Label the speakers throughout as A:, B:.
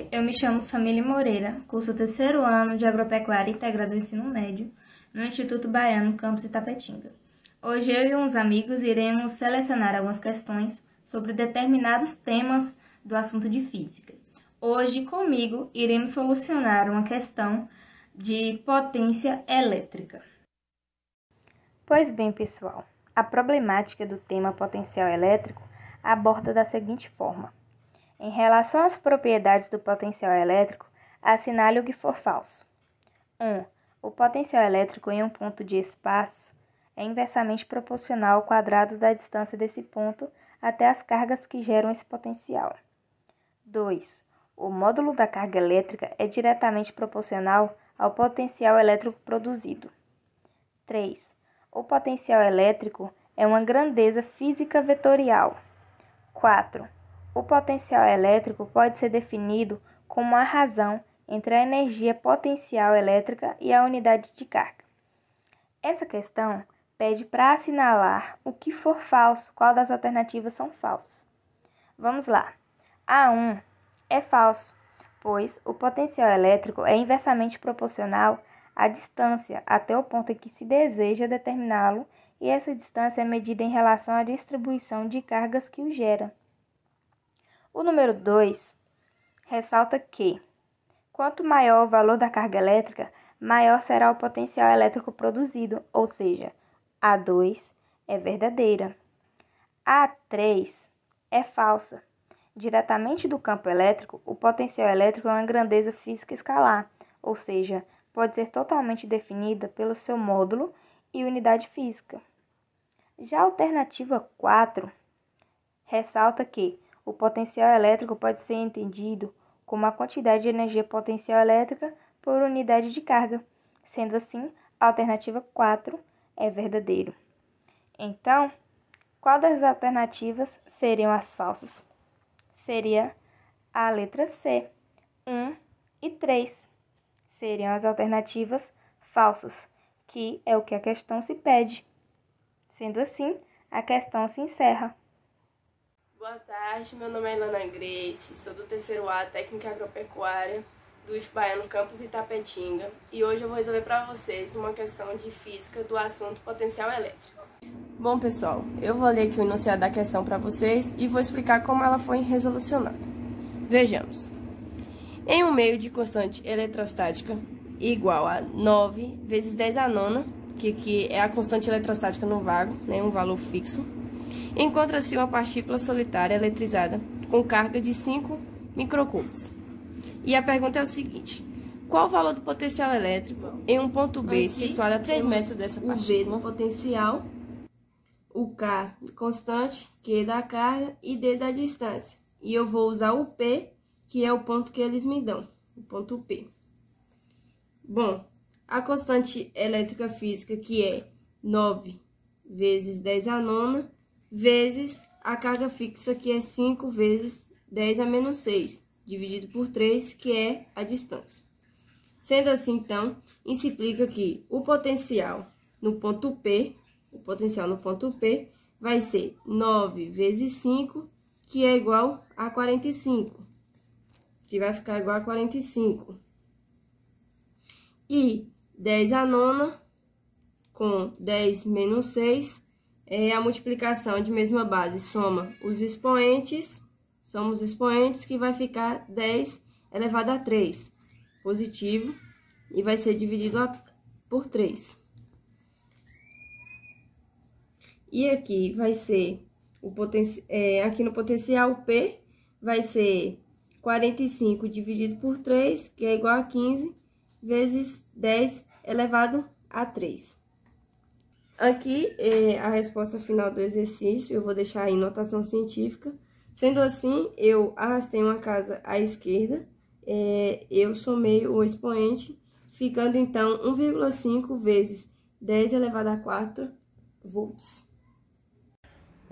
A: noite, eu me chamo Samile Moreira, curso 3º ano de Agropecuária Integrada do Ensino Médio, no Instituto Baiano, campus Itapetinga. Hoje eu e uns amigos iremos selecionar algumas questões sobre determinados temas do assunto de física. Hoje, comigo, iremos solucionar uma questão de potência elétrica. Pois bem, pessoal, a problemática do tema potencial elétrico aborda da seguinte forma. Em relação às propriedades do potencial elétrico, assinale o que for falso. 1. O potencial elétrico em um ponto de espaço é inversamente proporcional ao quadrado da distância desse ponto até as cargas que geram esse potencial. 2. O módulo da carga elétrica é diretamente proporcional ao potencial elétrico produzido. 3. O potencial elétrico é uma grandeza física vetorial. 4. O potencial elétrico pode ser definido como a razão entre a energia potencial elétrica e a unidade de carga. Essa questão pede para assinalar o que for falso, qual das alternativas são falsas. Vamos lá. A1 é falso, pois o potencial elétrico é inversamente proporcional à distância até o ponto em que se deseja determiná-lo, e essa distância é medida em relação à distribuição de cargas que o gera. O número 2 ressalta que, quanto maior o valor da carga elétrica, maior será o potencial elétrico produzido, ou seja, A2 é verdadeira. A3 é falsa. Diretamente do campo elétrico, o potencial elétrico é uma grandeza física escalar, ou seja, pode ser totalmente definida pelo seu módulo e unidade física. Já a alternativa 4 ressalta que o potencial elétrico pode ser entendido como a quantidade de energia potencial elétrica por unidade de carga. Sendo assim, a alternativa 4 é verdadeiro. Então, qual das alternativas seriam as falsas? Seria a letra C, 1 e 3. Seriam as alternativas falsas, que é o que a questão se pede. Sendo assim, a questão se encerra.
B: Boa tarde, meu nome é Ilana Grace, sou do 3º A Técnica Agropecuária do IF Baiano Campus Itapetinga, e hoje eu vou resolver para vocês uma questão de física do assunto potencial elétrico. Bom, pessoal, eu vou ler aqui o enunciado da questão para vocês e vou explicar como ela foi resolucionada. Vejamos. Em um meio de constante eletrostática igual a 9 vezes 10 a nona, que é a constante eletrostática no vago, né, um valor fixo, encontra-se uma partícula solitária eletrizada com carga de 5 microcoulombs. E a pergunta é o seguinte: qual o valor do potencial elétrico em um ponto B situado a 3 metros dessa partícula? O V do potencial, o K constante, Q da carga e D da distância. E eu vou usar o P, que é o ponto que eles me dão, o ponto P. Bom, a constante elétrica física, que é 9 vezes 10 a nona, vezes a carga fixa, que é 5 vezes 10 a menos 6, dividido por 3, que é a distância. Sendo assim, então, isso implica que o potencial no ponto P vai ser 9 vezes 5, que é igual a 45, que vai ficar igual a 45. E 10 a nona com 10 menos 6 é a multiplicação de mesma base, soma os expoentes, que vai ficar 10 elevado a 3, positivo, e vai ser dividido por 3. E aqui vai ser, aqui no potencial P, vai ser 45 dividido por 3, que é igual a 15, vezes 10 elevado a 3. Aqui é a resposta final do exercício, eu vou deixar aí notação científica. Sendo assim, eu arrastei uma casa à esquerda, eu somei o expoente, ficando então 1,5 vezes 10 elevado a 4 volts.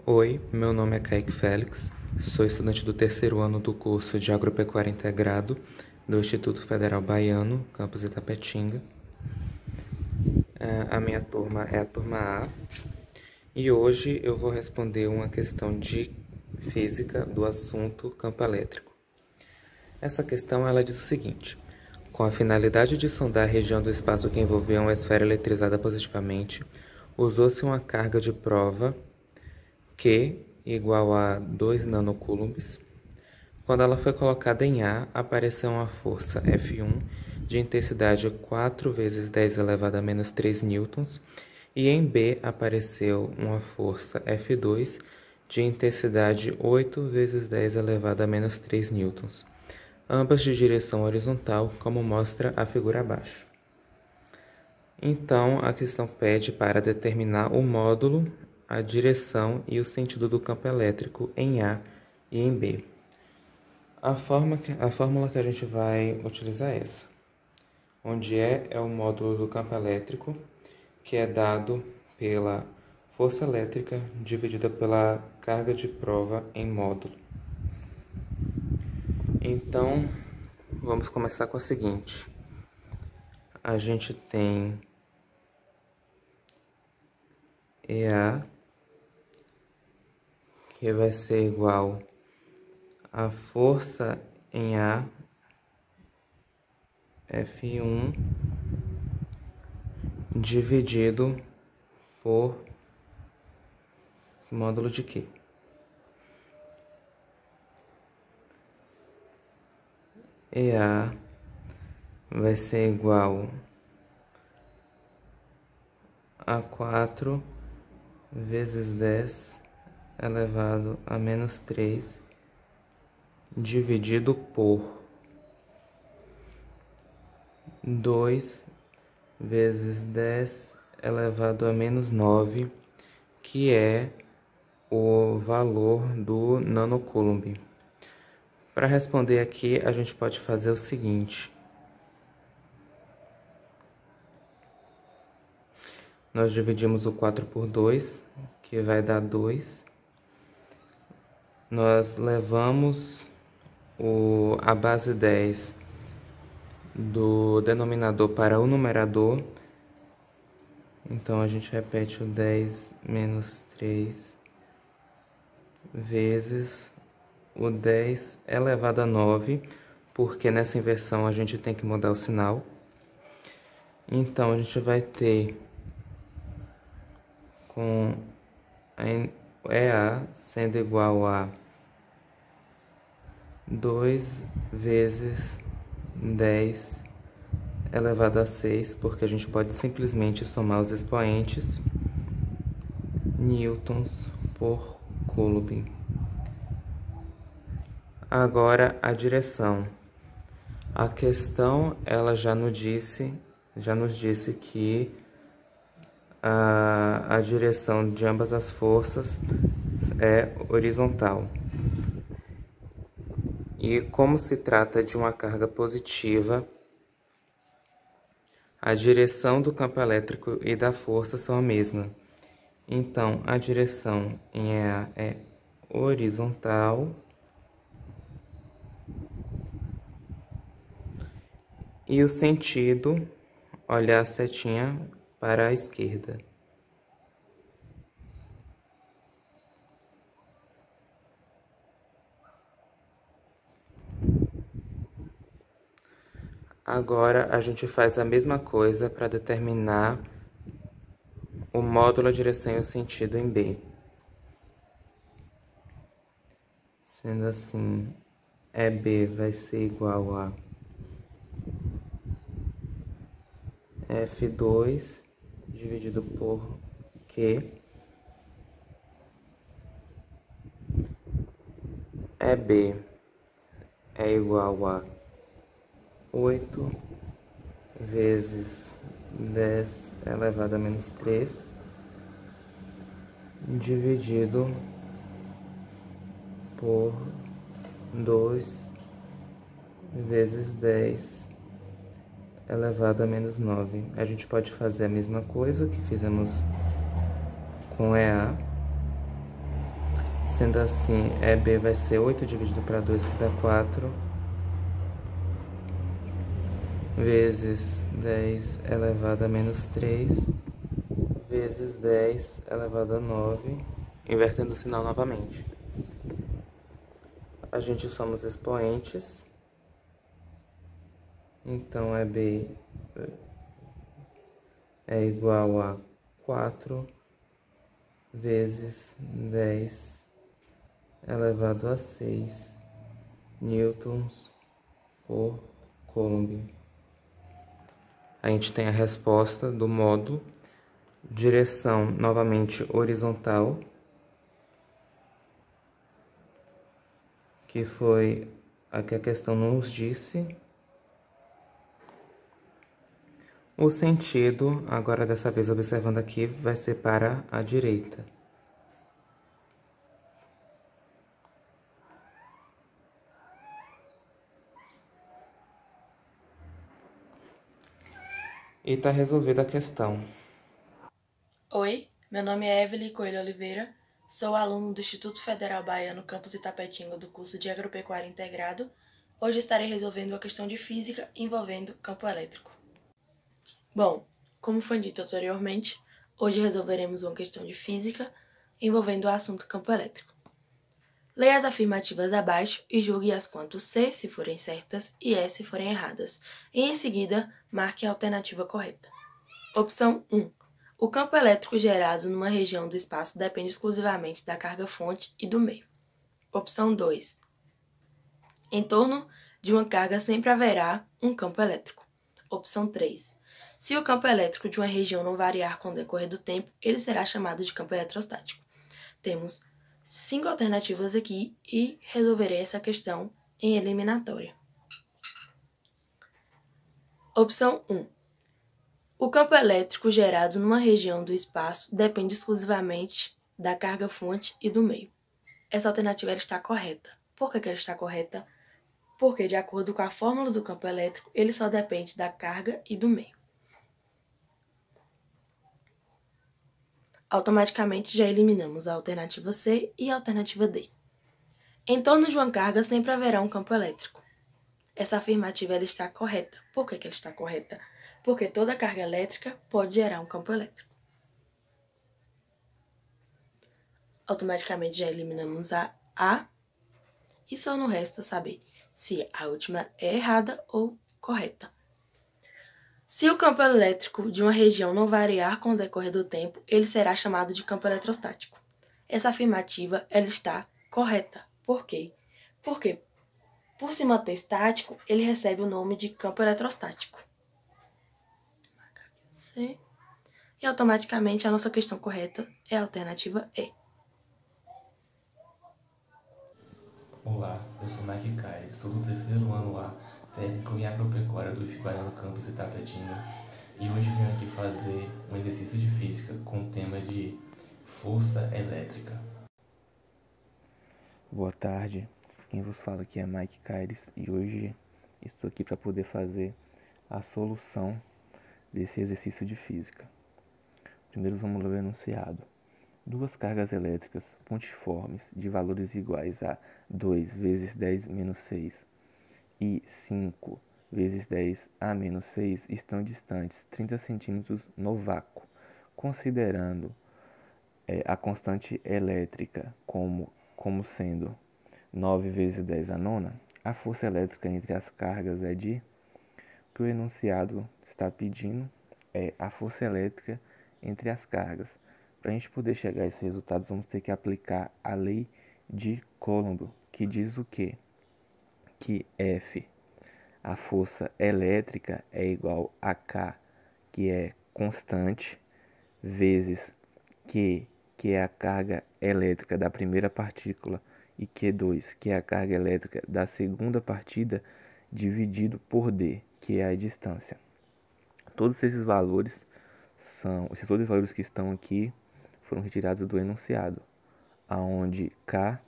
C: Oi, meu nome é Kaique Félix, sou estudante do 3º ano do curso de Agropecuária Integrado do Instituto Federal Baiano, campus Itapetinga. A minha turma é a turma A e hoje eu vou responder uma questão de física do assunto campo elétrico. Essa questão ela diz o seguinte: com a finalidade de sondar a região do espaço que envolvia uma esfera eletrizada positivamente, usou-se uma carga de prova Q igual a 2 nanocoulombs. Quando ela foi colocada em A, apareceu uma força F1 de intensidade 4 vezes 10 elevado a menos 3 newtons, e em B apareceu uma força F2 de intensidade 8 vezes 10 elevado a menos 3 newtons, ambas de direção horizontal, como mostra a figura abaixo. Então, a questão pede para determinar o módulo, a direção e o sentido do campo elétrico em A e em B. A fórmula que a gente vai utilizar é essa, onde E é o módulo do campo elétrico, que é dado pela força elétrica dividida pela carga de prova em módulo. Então, vamos começar com o seguinte: a gente tem EA, que vai ser igual a força em A, F1, dividido por módulo de Q. EA vai ser igual a 4 vezes 10 elevado a menos 3 dividido por 2 vezes 10 elevado a menos 9, que é o valor do nanocoulomb. Para responder aqui, a gente pode fazer o seguinte: nós dividimos o 4 por 2, que vai dar 2. Nós levamos a base 10 do denominador para o numerador. Então, a gente repete o 10 menos 3 vezes o 10 elevado a 9, porque nessa inversão a gente tem que mudar o sinal. Então, a gente vai ter com EA sendo igual a 2 vezes 10 elevado a 6, porque a gente pode simplesmente somar os expoentes, newtons por coulomb. Agora a direção. A questão ela já nos disse que a direção de ambas as forças é horizontal. E como se trata de uma carga positiva, a direção do campo elétrico e da força são a mesma. Então, a direção em EA é horizontal e o sentido, olhar a setinha para a esquerda. Agora, a gente faz a mesma coisa para determinar o módulo, a direção e o sentido em B. Sendo assim, EB vai ser igual a F2 dividido por Q. EB é igual a 8 vezes 10 elevado a menos 3 dividido por 2 vezes 10 elevado a menos 9. A gente pode fazer a mesma coisa que fizemos com EA. Sendo assim, EB vai ser 8 dividido para 2, que dá 4. Vezes 10 elevado a menos 3, vezes 10 elevado a 9, invertendo o sinal novamente. A gente soma os expoentes, Então, EB é igual a 4 vezes 10 elevado a 6 newtons por coulomb. A gente tem a resposta do módulo, direção novamente horizontal, que foi a que a questão nos disse. O sentido, agora dessa vez observando aqui, vai ser para a direita. E está resolvida a questão.
D: Oi, meu nome é Evelyn Coelho Oliveira, sou aluno do Instituto Federal Baiano, campus Itapetinga, do curso de Agropecuária Integrado. Hoje estarei resolvendo uma questão de física envolvendo campo elétrico. Bom, como foi dito anteriormente, hoje resolveremos uma questão de física envolvendo o assunto campo elétrico. Leia as afirmativas abaixo e julgue-as quanto C se forem certas e E se forem erradas. E em seguida, marque a alternativa correta. Opção 1. O campo elétrico gerado numa região do espaço depende exclusivamente da carga-fonte e do meio. Opção 2. Em torno de uma carga sempre haverá um campo elétrico. Opção 3. Se o campo elétrico de uma região não variar com o decorrer do tempo, ele será chamado de campo eletrostático. Temos 5 alternativas aqui e resolverei essa questão em eliminatória. Opção 1. O campo elétrico gerado numa região do espaço depende exclusivamente da carga-fonte e do meio. Essa alternativa está correta. Por que ela está correta? Porque, de acordo com a fórmula do campo elétrico, ele só depende da carga e do meio. Automaticamente já eliminamos a alternativa C e a alternativa D. Em torno de uma carga sempre haverá um campo elétrico. Essa afirmativa ela está correta. Por que ela está correta? Porque toda carga elétrica pode gerar um campo elétrico. Automaticamente já eliminamos a A e só não resta saber se a última é errada ou correta. Se o campo elétrico de uma região não variar com o decorrer do tempo, ele será chamado de campo eletrostático. Essa afirmativa ela está correta. Por quê? Porque, por se manter estático, ele recebe o nome de campo eletrostático. E automaticamente a nossa questão correta é a alternativa E.
E: Olá, eu sou Mike Caires, sou do terceiro ano A, técnico em agropecuária do IF Baiano Campus Itapetinga, e hoje venho aqui fazer um exercício de física com o tema de força elétrica.
C: Boa tarde, quem vos fala aqui é Mike Caires e hoje estou aqui para poder fazer a solução desse exercício de física. Primeiro vamos ler o enunciado. Duas cargas elétricas pontiformes de valores iguais a 2 vezes 10 menos 6 e 5 vezes 10 a menos 6 estão distantes 30 centímetros no vácuo, considerando a constante elétrica como sendo 9 vezes 10 a nona, a força elétrica entre as cargas é de... O que o enunciado está pedindo é a força elétrica entre as cargas. Para a gente poder chegar a esse resultado, vamos ter que aplicar a lei de Coulomb, que diz o quê? Que F, a força elétrica, é igual a K, que é constante, vezes Q, que é a carga elétrica da primeira partícula, e Q2, que é a carga elétrica da segunda partida, dividido por D, que é a distância. Todos esses valores que estão aqui foram retirados do enunciado, aonde K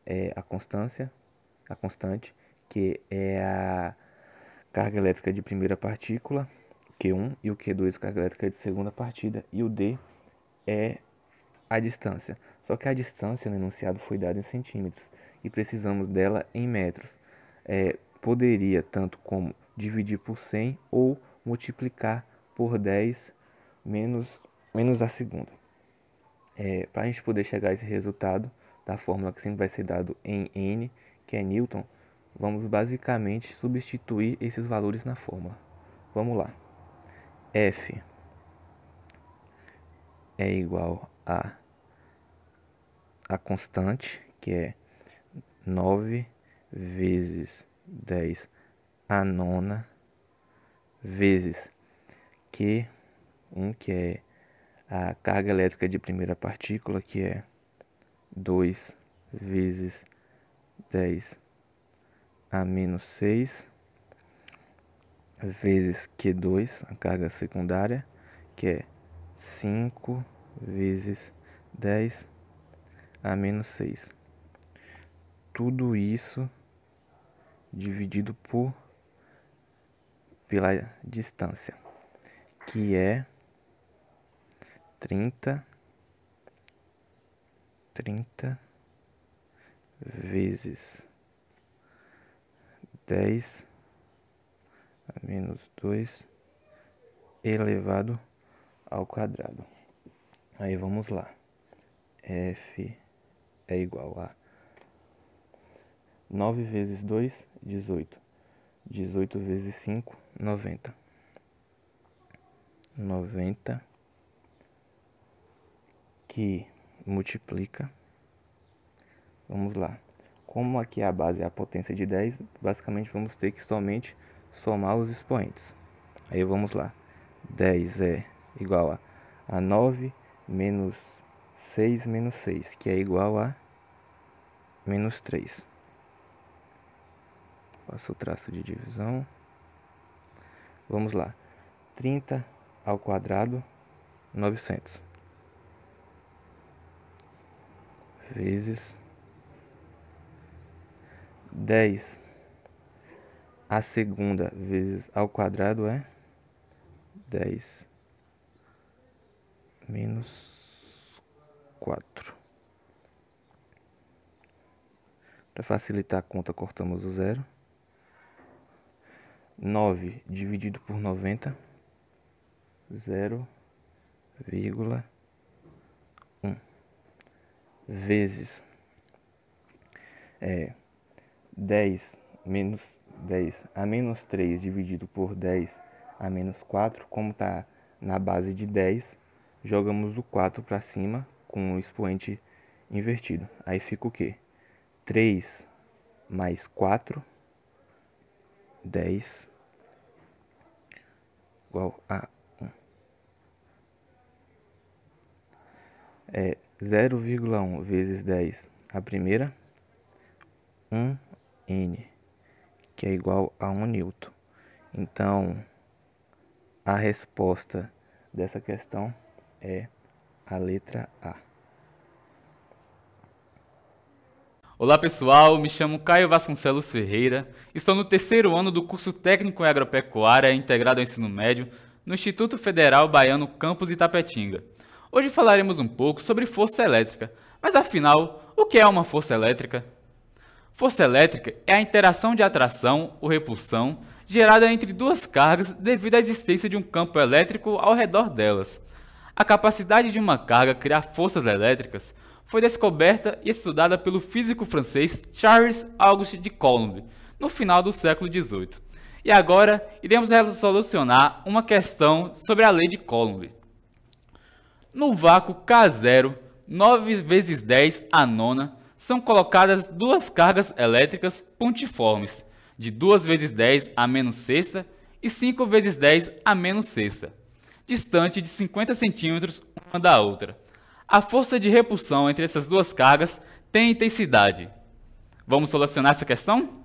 C: é a constante, que é a carga elétrica de primeira partícula, Q1, e o Q2 carga elétrica de segunda partida, e o D é a distância. Só que a distância no enunciado foi dada em centímetros e precisamos dela em metros. Poderia tanto como dividir por 100 ou multiplicar por 10 menos a segunda. Para a gente poder chegar a esse resultado da fórmula que sempre vai ser dado em N, que é Newton, vamos basicamente substituir esses valores na fórmula. Vamos lá. F é igual a constante, que é 9 vezes 10 a nona, vezes Q1, que é a carga elétrica de primeira partícula, que é 2 vezes 10 a menos 6, vezes Q2, a carga secundária, que é 5 vezes 10 a menos 6. Tudo isso dividido pela distância, que é 30 vezes 10 a menos 2 elevado ao quadrado. Aí vamos lá. F é igual a 9 vezes 2, 18. 18 vezes 5, 90. 90 que multiplica. Vamos lá. Como aqui a base é a potência de 10, basicamente vamos ter que somente somar os expoentes. Aí vamos lá. 10 é igual a 9 menos 6 menos 6, que é igual a menos 3. Faço o traço de divisão. Vamos lá. 30 ao quadrado, 900. Vezes 10 a segunda vezes ao quadrado é 10 menos 4. Para facilitar a conta, cortamos o zero. 9 dividido por 90, 0,1. Vezes 10 menos 10 a menos 3 dividido por 10 a menos 4. Como está na base de 10, jogamos o 4 para cima com o expoente invertido. Aí fica o quê? 3 mais 4, 10, igual a 1. 0,1 vezes 10 a primeira, 1N, que é igual a 1 newton. Então, a resposta dessa questão é a letra A.
F: Olá pessoal, me chamo Caio Vasconcelos Ferreira, estou no terceiro ano do curso técnico em agropecuária integrado ao ensino médio no Instituto Federal Baiano Campus Itapetinga. Hoje falaremos um pouco sobre força elétrica, mas afinal, o que é uma força elétrica? Força elétrica é a interação de atração ou repulsão gerada entre duas cargas devido à existência de um campo elétrico ao redor delas. A capacidade de uma carga criar forças elétricas foi descoberta e estudada pelo físico francês Charles Auguste de Coulomb no final do século XVIII. E agora iremos solucionar uma questão sobre a lei de Coulomb. No vácuo K0, 9 vezes 10 a nona, são colocadas duas cargas elétricas pontiformes, de 2 vezes 10 a menos sexta e 5 vezes 10 a menos sexta, distante de 50 centímetros uma da outra. A força de repulsão entre essas duas cargas tem intensidade. Vamos solucionar essa questão?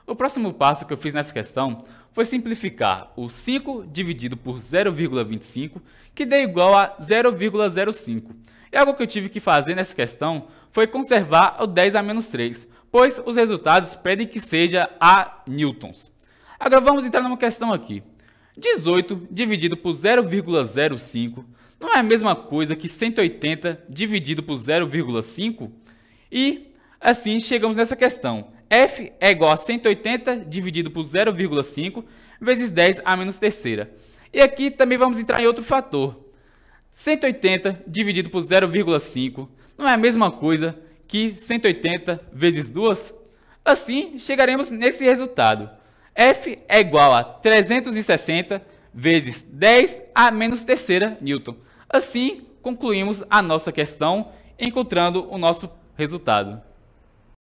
F: O próximo passo que eu fiz nessa questão foi simplificar o 5 dividido por 0,25, que deu igual a 0,05. E algo que eu tive que fazer nessa questão foi conservar o 10 a menos 3, pois os resultados pedem que seja a newtons. Agora vamos entrar numa questão aqui. 18 dividido por 0,05 não é a mesma coisa que 180 dividido por 0,5? E assim chegamos nessa questão. F é igual a 180 dividido por 0,5 vezes 10 a menos terceira. E aqui também vamos entrar em outro fator. 180 dividido por 0,5 não é a mesma coisa que 180 vezes 2? Assim, chegaremos nesse resultado. F é igual a 360 vezes 10 a menos terceira Newton. Assim, concluímos a nossa questão, encontrando o nosso resultado.